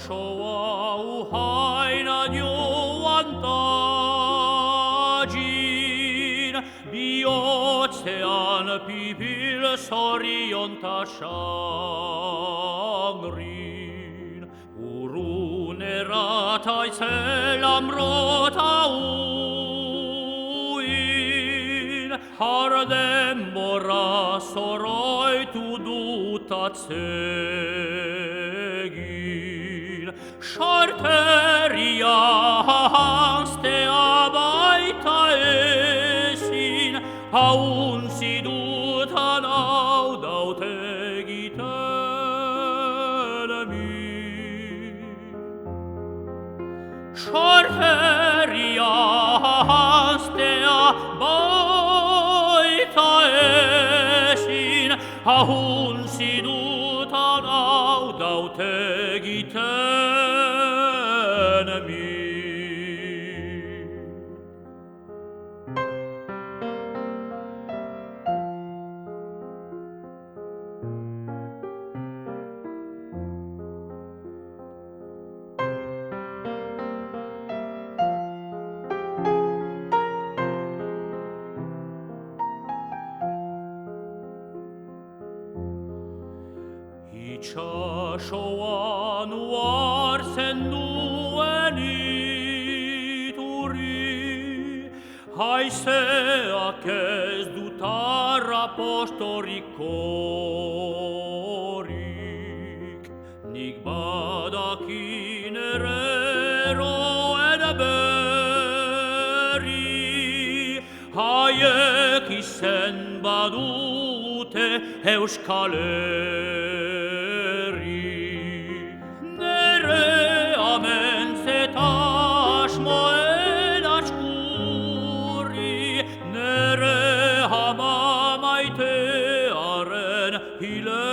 shoa u haina diuantagin biocean pipil sorionta shangrin urunerai celam rota uin hardem mora soroi tu dutatsegin Charteria haste abaita esin haun sidutan audautegitelmi Charteria haste abaita esin haun sidutan audautegitelmi Ichashoan uarsen duenituri Haisea kes dutar apostolicorik Nik badakin erero edeberi Haiek izen badute Euskal Hile